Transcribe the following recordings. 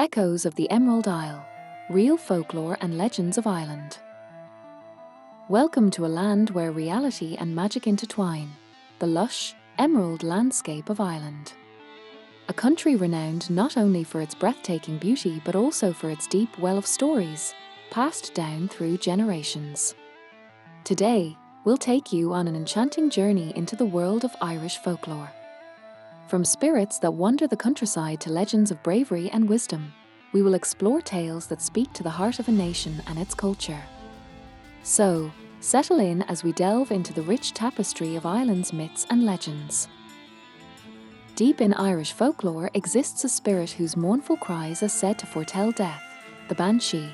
Echoes of the Emerald Isle, real folklore and legends of Ireland. Welcome to a land where reality and magic intertwine, the lush, emerald landscape of Ireland. A country renowned not only for its breathtaking beauty but also for its deep well of stories, passed down through generations. Today, we'll take you on an enchanting journey into the world of Irish folklore. From spirits that wander the countryside to legends of bravery and wisdom, we will explore tales that speak to the heart of a nation and its culture. So, settle in as we delve into the rich tapestry of Ireland's myths and legends. Deep in Irish folklore exists a spirit whose mournful cries are said to foretell death, the Banshee.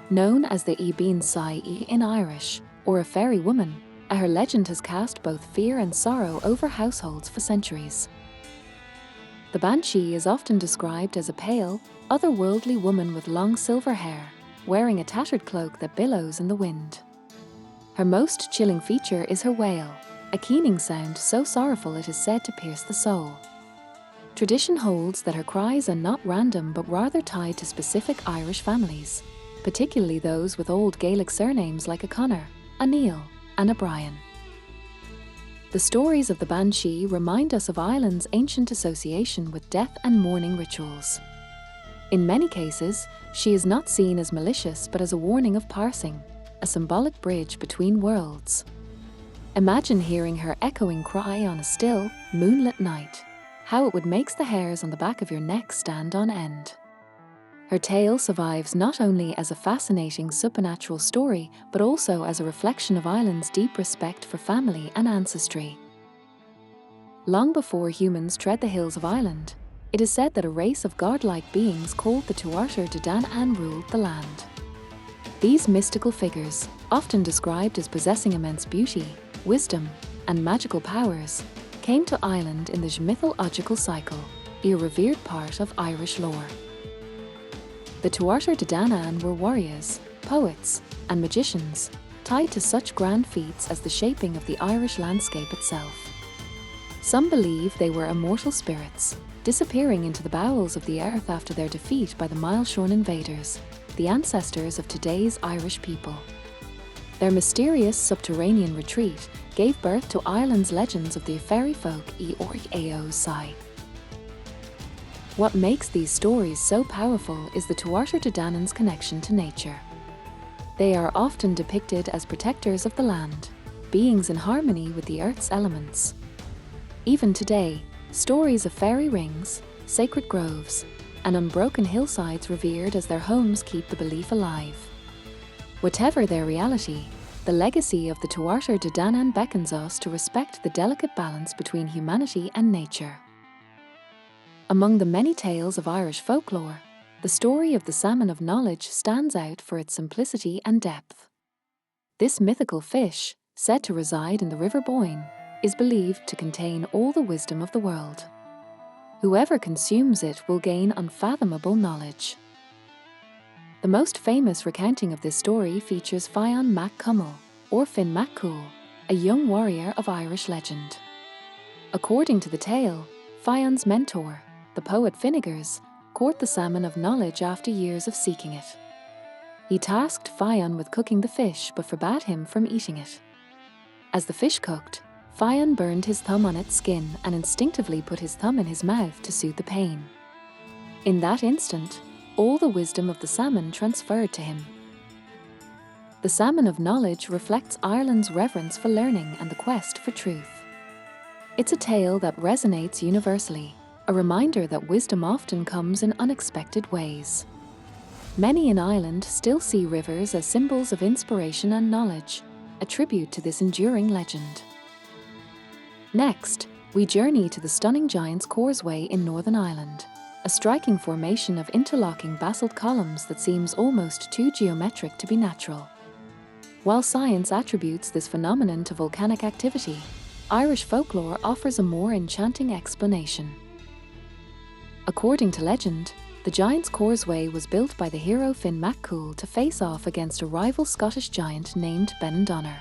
Known as the Ibn Sai in Irish, or a fairy woman, her legend has cast both fear and sorrow over households for centuries. The Banshee is often described as a pale, otherworldly woman with long silver hair, wearing a tattered cloak that billows in the wind. Her most chilling feature is her wail, a keening sound so sorrowful it is said to pierce the soul. Tradition holds that her cries are not random but rather tied to specific Irish families, particularly those with old Gaelic surnames like O'Connor, O'Neill, and O'Brien. The stories of the Banshee remind us of Ireland's ancient association with death and mourning rituals. In many cases, she is not seen as malicious but as a warning of passing, a symbolic bridge between worlds. Imagine hearing her echoing cry on a still, moonlit night. How it would make the hairs on the back of your neck stand on end. Her tale survives not only as a fascinating supernatural story, but also as a reflection of Ireland's deep respect for family and ancestry. Long before humans tread the hills of Ireland, it is said that a race of godlike beings called the Tuatha De Danann ruled the land. These mystical figures, often described as possessing immense beauty, wisdom, and magical powers, came to Ireland in the mythological cycle, a revered part of Irish lore. The Tuatha De Danann were warriors, poets, and magicians, tied to such grand feats as the shaping of the Irish landscape itself. Some believe they were immortal spirits, disappearing into the bowels of the earth after their defeat by the Mileshorn invaders, the ancestors of today's Irish people. Their mysterious subterranean retreat gave birth to Ireland's legends of the fairy folk Eorg Sai. What makes these stories so powerful is the Tuatha De Danann's connection to nature. They are often depicted as protectors of the land, beings in harmony with the earth's elements. Even today, stories of fairy rings, sacred groves, and unbroken hillsides revered as their homes keep the belief alive. Whatever their reality, the legacy of the Tuatha De Danann beckons us to respect the delicate balance between humanity and nature. Among the many tales of Irish folklore, the story of the Salmon of Knowledge stands out for its simplicity and depth. This mythical fish, said to reside in the River Boyne, is believed to contain all the wisdom of the world. Whoever consumes it will gain unfathomable knowledge. The most famous recounting of this story features Fionn Mac Cumhaill, or Finn Mac Cool, a young warrior of Irish legend. According to the tale, Fionn's mentor, the poet Finnegars, caught the Salmon of Knowledge after years of seeking it. He tasked Fionn with cooking the fish but forbade him from eating it. As the fish cooked, Fionn burned his thumb on its skin and instinctively put his thumb in his mouth to soothe the pain. In that instant, all the wisdom of the salmon transferred to him. The Salmon of Knowledge reflects Ireland's reverence for learning and the quest for truth. It's a tale that resonates universally, a reminder that wisdom often comes in unexpected ways. Many in Ireland still see rivers as symbols of inspiration and knowledge, a tribute to this enduring legend. Next, we journey to the stunning Giant's Causeway in Northern Ireland, a striking formation of interlocking basalt columns that seems almost too geometric to be natural. While science attributes this phenomenon to volcanic activity, Irish folklore offers a more enchanting explanation. According to legend, the Giant's Causeway was built by the hero Finn Mac Cool to face off against a rival Scottish giant named Benandonner.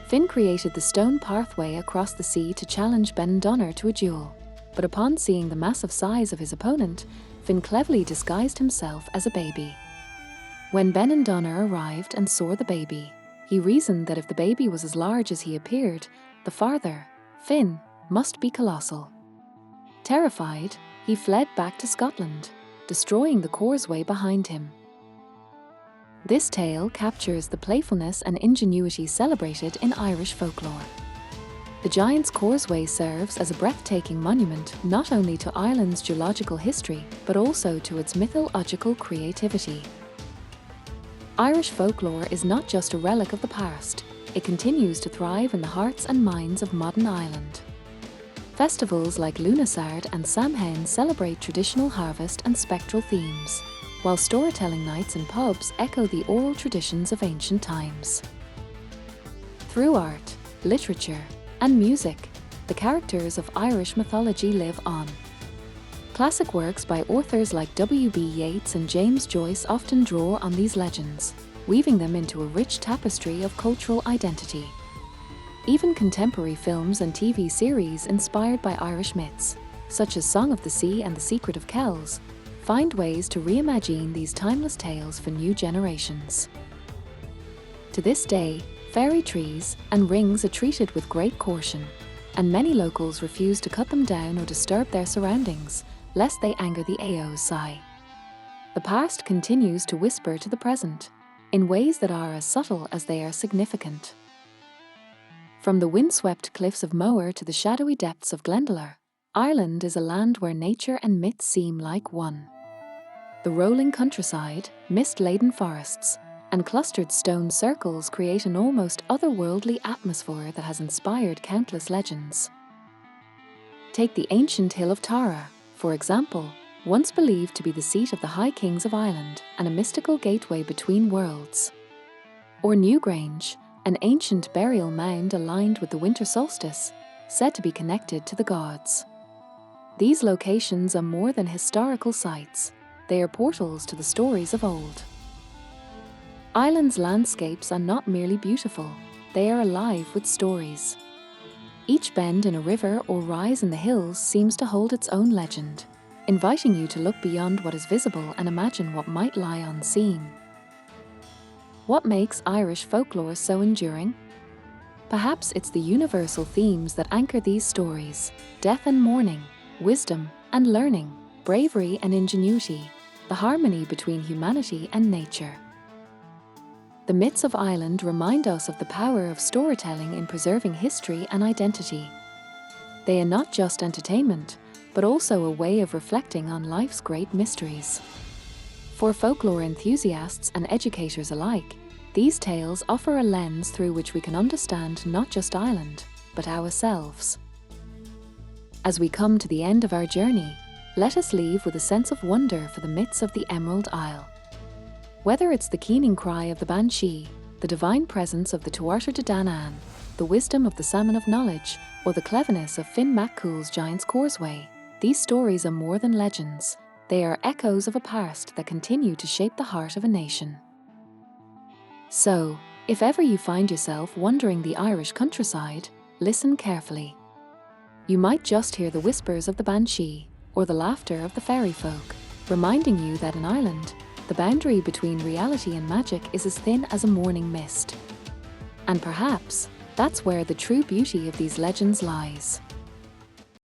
Finn created the stone pathway across the sea to challenge Benandonner to a duel, but upon seeing the massive size of his opponent, Finn cleverly disguised himself as a baby. When Benandonner arrived and saw the baby, he reasoned that if the baby was as large as he appeared, the father, Finn, must be colossal. Terrified, he fled back to Scotland, destroying the causeway behind him. This tale captures the playfulness and ingenuity celebrated in Irish folklore. The Giant's Causeway serves as a breathtaking monument not only to Ireland's geological history, but also to its mythological creativity. Irish folklore is not just a relic of the past, it continues to thrive in the hearts and minds of modern Ireland. Festivals like Lunasard and Samhain celebrate traditional harvest and spectral themes, while storytelling nights in pubs echo the oral traditions of ancient times. Through art, literature, and music, the characters of Irish mythology live on. Classic works by authors like W.B. Yeats and James Joyce often draw on these legends, weaving them into a rich tapestry of cultural identity. Even contemporary films and TV series inspired by Irish myths, such as Song of the Sea and The Secret of Kells, find ways to reimagine these timeless tales for new generations. To this day, fairy trees and rings are treated with great caution, and many locals refuse to cut them down or disturb their surroundings, lest they anger the Aosai. The past continues to whisper to the present, in ways that are as subtle as they are significant. From the windswept cliffs of Moher to the shadowy depths of Glendalough, Ireland is a land where nature and myth seem like one. The rolling countryside, mist-laden forests, and clustered stone circles create an almost otherworldly atmosphere that has inspired countless legends. Take the ancient hill of Tara, for example, once believed to be the seat of the High Kings of Ireland and a mystical gateway between worlds. Or Newgrange, an ancient burial mound aligned with the winter solstice, said to be connected to the gods. These locations are more than historical sites, they are portals to the stories of old. Ireland's landscapes are not merely beautiful, they are alive with stories. Each bend in a river or rise in the hills seems to hold its own legend, inviting you to look beyond what is visible and imagine what might lie unseen. What makes Irish folklore so enduring? Perhaps it's the universal themes that anchor these stories: death and mourning, wisdom and learning, bravery and ingenuity, the harmony between humanity and nature. The myths of Ireland remind us of the power of storytelling in preserving history and identity. They are not just entertainment, but also a way of reflecting on life's great mysteries. For folklore enthusiasts and educators alike, these tales offer a lens through which we can understand not just Ireland, but ourselves. As we come to the end of our journey, let us leave with a sense of wonder for the myths of the Emerald Isle. Whether it's the keening cry of the Banshee, the divine presence of the Tuatha De Danann, the wisdom of the Salmon of Knowledge, or the cleverness of Finn MacCool's Giant's Causeway, these stories are more than legends. They are echoes of a past that continue to shape the heart of a nation. So, if ever you find yourself wandering the Irish countryside, listen carefully. You might just hear the whispers of the Banshee, or the laughter of the fairy folk, reminding you that in Ireland, the boundary between reality and magic is as thin as a morning mist. And perhaps, that's where the true beauty of these legends lies.